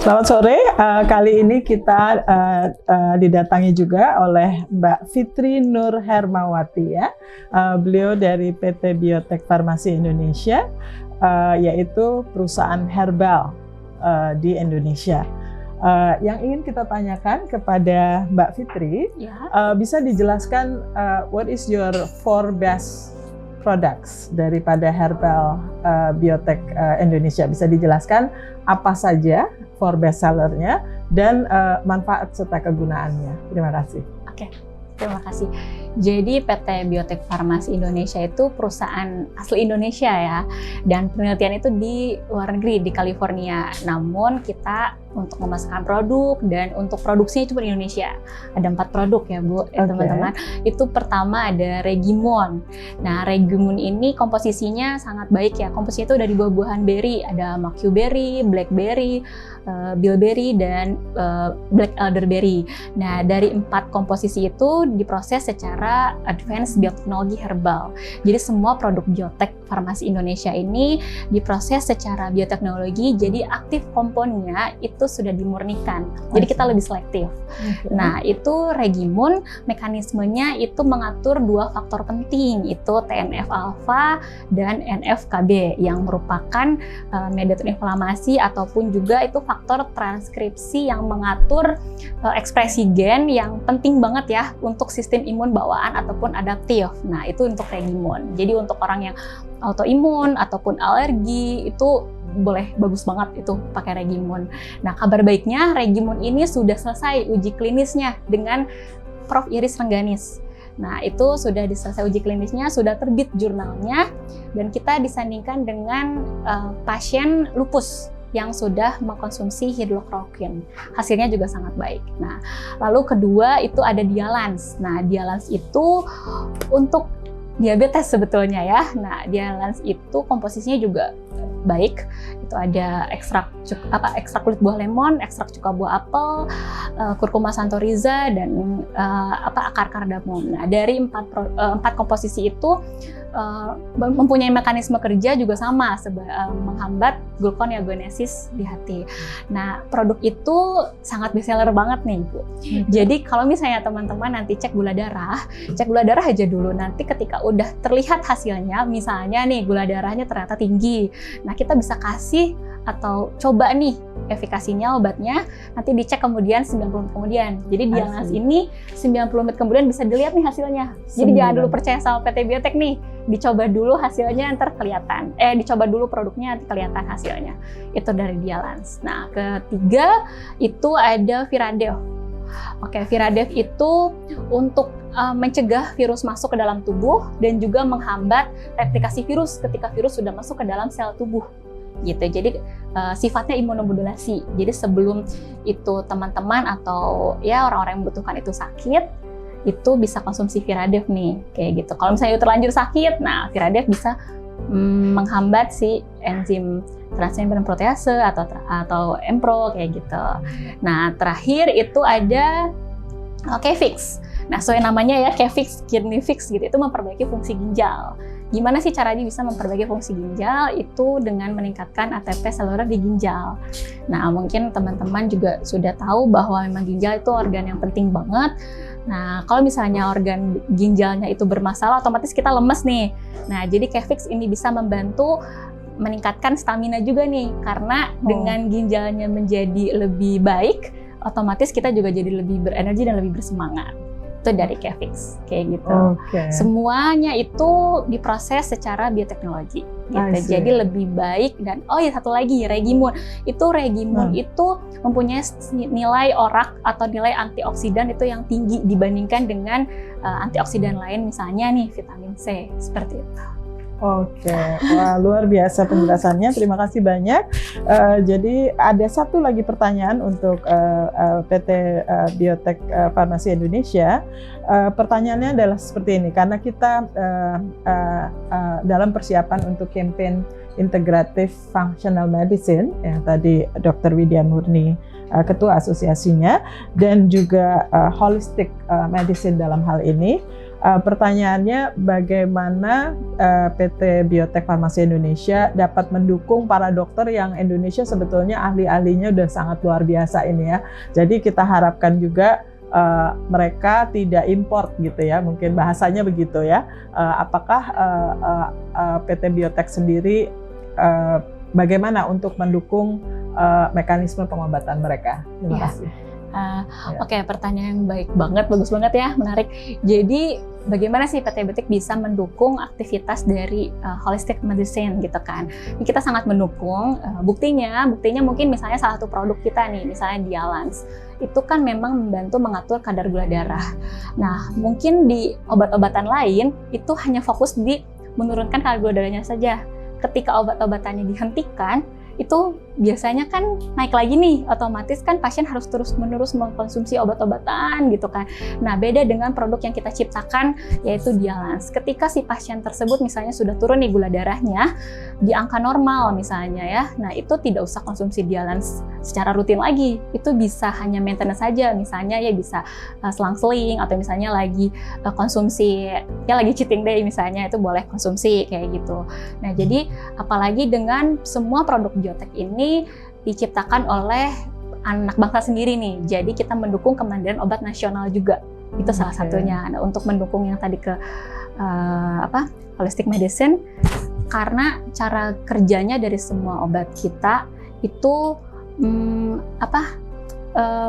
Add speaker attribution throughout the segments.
Speaker 1: Selamat sore. Kali ini kita didatangi juga oleh Mbak Fitri Nur Hermawati ya. Beliau dari PT Biotek Farmasi Indonesia, yaitu perusahaan herbal di Indonesia. Yang ingin kita tanyakan kepada Mbak Fitri, bisa dijelaskan what is your four best products daripada herbal Biotek Indonesia? Bisa dijelaskan apa saja for best sellernya dan manfaat serta kegunaannya. Terima kasih.
Speaker 2: Oke, terima kasih. Jadi PT Biotek Farmasi Indonesia itu perusahaan asli Indonesia ya, dan penelitian itu di luar negeri, di California. Namun kita untuk memasarkan produk dan untuk produksinya itu di Indonesia. Ada 4 produk ya Bu, teman-teman. Itu pertama ada Regimon. Nah, Regimon ini komposisinya sangat baik ya. Komposisinya itu dari buah-buahan berry, ada macuberry, blackberry, bilberry, dan black elderberry. Nah, dari 4 komposisi itu diproses secara advance bioteknologi herbal. Jadi semua produk Biotek Farmasi Indonesia ini diproses secara bioteknologi, jadi aktif komponennya itu sudah dimurnikan. Jadi kita lebih selektif. Nah, itu Regimon, mekanismenya itu mengatur 2 faktor penting, itu TNF-alpha dan NF-kB yang merupakan mediator inflamasi ataupun juga itu faktor transkripsi yang mengatur ekspresi gen yang penting banget ya untuk sistem imun bawaan ataupun adaptif. Nah, itu untuk Regimon. Jadi untuk orang yang autoimun ataupun alergi itu boleh, bagus banget itu pakai Regimon. Nah, kabar baiknya Regimon ini sudah selesai uji klinisnya dengan Prof. Iris Rengganis. Nah, itu sudah selesai uji klinisnya, sudah terbit jurnalnya, dan kita disandingkan dengan pasien lupus yang sudah mengkonsumsi hidrokloroquine. Hasilnya juga sangat baik. Nah, lalu kedua itu ada Dialans. Nah, Dialans itu untuk diabetes sebetulnya ya. Nah, Dialans itu komposisinya juga baik. Itu ada ekstrak kulit buah lemon, ekstrak cuka buah apel, kurkuma santoriza, dan akar kardamom. Nah, dari 4 komposisi itu mempunyai mekanisme kerja juga sama, menghambat gluconeogenesis di hati. Nah, produk itu sangat bestseller banget nih Bu. Jadi kalau misalnya teman-teman nanti cek gula darah aja dulu. Nanti ketika udah terlihat hasilnya, misalnya nih gula darahnya ternyata tinggi, nah kita bisa kasih atau coba nih efikasinya obatnya, nanti dicek kemudian 90 menit kemudian. Jadi Dialans ini 90 menit kemudian bisa dilihat nih hasilnya. Jadi jangan dulu percaya sama PT Biotek nih, dicoba dulu hasilnya ntar kelihatan. Dicoba dulu produknya nanti kelihatan hasilnya. Itu dari Dialans. Nah, ketiga itu ada Viradev. Oke, Viradev itu untuk mencegah virus masuk ke dalam tubuh dan juga menghambat replikasi virus ketika virus sudah masuk ke dalam sel tubuh. Gitu. Jadi sifatnya imunomodulasi. Jadi sebelum itu teman-teman atau ya orang-orang yang membutuhkan itu sakit, itu bisa konsumsi Viradev nih, kayak gitu. Kalau misalnya terlanjur sakit, nah Viradev bisa menghambat si enzim transmembran protease atau EMPRO kayak gitu. Nah, terakhir itu ada Kefix. Nah, sesuai namanya ya, Kefix, Kidney Fix gitu, itu memperbaiki fungsi ginjal. Gimana sih caranya bisa memperbaiki fungsi ginjal? Itu dengan meningkatkan ATP seluler di ginjal. Nah, mungkin teman-teman juga sudah tahu bahwa memang ginjal itu organ yang penting banget. Nah, kalau misalnya organ ginjalnya itu bermasalah, otomatis kita lemes nih. Nah, jadi Kefix ini bisa membantu meningkatkan stamina juga nih, karena dengan ginjalnya menjadi lebih baik, otomatis kita juga jadi lebih berenergi dan lebih bersemangat. Itu dari Kefix, kayak gitu. Semuanya itu diproses secara bioteknologi, gitu. Jadi lebih baik. Dan satu lagi Regimon. Itu Regimon itu mempunyai nilai ORAC atau nilai antioksidan itu yang tinggi dibandingkan dengan antioksidan lain, misalnya nih vitamin C, seperti itu.
Speaker 1: Oke, wah luar biasa penjelasannya. Terima kasih banyak. Jadi ada satu lagi pertanyaan untuk PT Biotek Farmasi Indonesia. Pertanyaannya adalah seperti ini, karena kita dalam persiapan untuk campaign Integrative Functional Medicine, yang tadi Dr. Widya Murni ketua asosiasinya, dan juga Holistic Medicine dalam hal ini. Pertanyaannya, bagaimana PT Biotek Farmasi Indonesia dapat mendukung para dokter yang Indonesia sebetulnya ahli-ahlinya udah sangat luar biasa ini ya. Jadi kita harapkan juga mereka tidak import gitu ya, mungkin bahasanya begitu ya. Apakah PT Biotek sendiri bagaimana untuk mendukung mekanisme pengobatan mereka? Terima kasih.
Speaker 2: Oke, pertanyaan yang baik banget, bagus banget ya, menarik. Jadi bagaimana sih PT Biotek bisa mendukung aktivitas dari holistic medicine gitu kan? Ini kita sangat mendukung. Buktinya mungkin misalnya salah satu produk kita nih, misalnya Dialance, itu kan memang membantu mengatur kadar gula darah. Nah, mungkin di obat-obatan lain itu hanya fokus di menurunkan kadar gula darahnya saja. Ketika obat-obatannya dihentikan, itu biasanya kan naik lagi nih, otomatis kan pasien harus terus-menerus mengkonsumsi obat-obatan gitu kan. Nah, beda dengan produk yang kita ciptakan yaitu Dialance. Ketika si pasien tersebut misalnya sudah turun nih gula darahnya di angka normal misalnya ya, nah itu tidak usah konsumsi Dialance secara rutin lagi. Itu bisa hanya maintenance saja, misalnya ya bisa selang-seling, atau misalnya lagi konsumsi, ya lagi cheating day misalnya, itu boleh konsumsi kayak gitu. Nah, jadi apalagi dengan semua produk Biotek ini diciptakan oleh anak bangsa sendiri nih. Jadi kita mendukung kemandirian obat nasional juga. Itu salah satunya. Nah, untuk mendukung yang tadi ke holistic medicine, karena cara kerjanya dari semua obat kita itu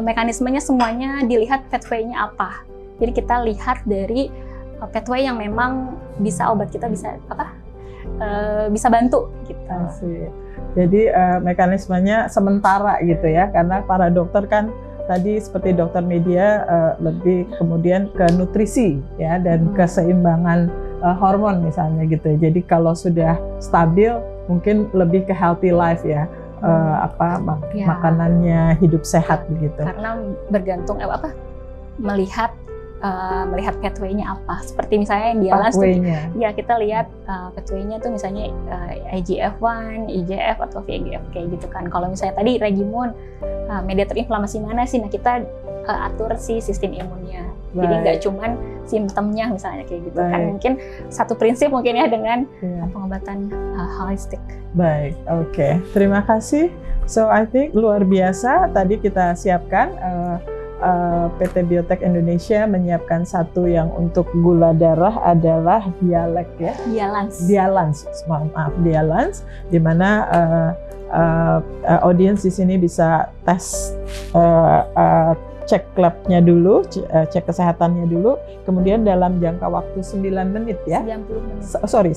Speaker 2: mekanismenya semuanya dilihat pathway-nya apa. Jadi kita lihat dari pathway yang memang bisa obat kita bisa bisa bantu gitu.
Speaker 1: Jadi mekanismenya sementara gitu ya, karena para dokter kan tadi seperti dokter media lebih kemudian ke nutrisi ya dan keseimbangan hormon misalnya gitu. Jadi kalau sudah stabil mungkin lebih ke healthy life ya. Makanannya hidup sehat begitu.
Speaker 2: Karena bergantung melihat pathway-nya apa. Seperti misalnya yang Dialance ya kita lihat pathway-nya tuh misalnya IGF-1, IGF atau VEGF kayak gitu kan. Kalau misalnya tadi Regimune, mediator inflamasi mana sih? Nah, kita atur si sistem imunnya. Jadi nggak cuman simptomnya misalnya kayak gitu kan. Mungkin satu prinsip mungkin ya dengan pengobatan holistik.
Speaker 1: Baik, oke. Terima kasih. So I think luar biasa tadi kita siapkan. PT Biotek Indonesia menyiapkan satu yang untuk gula darah adalah Dialance, di mana audiens di sini bisa tes cek labnya dulu, cek kesehatannya dulu, kemudian dalam jangka waktu 9 menit ya. 90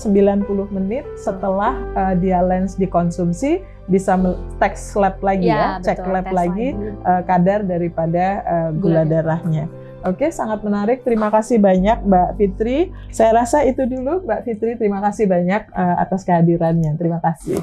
Speaker 1: menit setelah Dialance dikonsumsi bisa tes lab lagi cek lab lagi kadar daripada gula darahnya. Oke, sangat menarik. Terima kasih banyak Mbak Fitri. Saya rasa itu dulu Mbak Fitri. Terima kasih banyak atas kehadirannya. Terima kasih.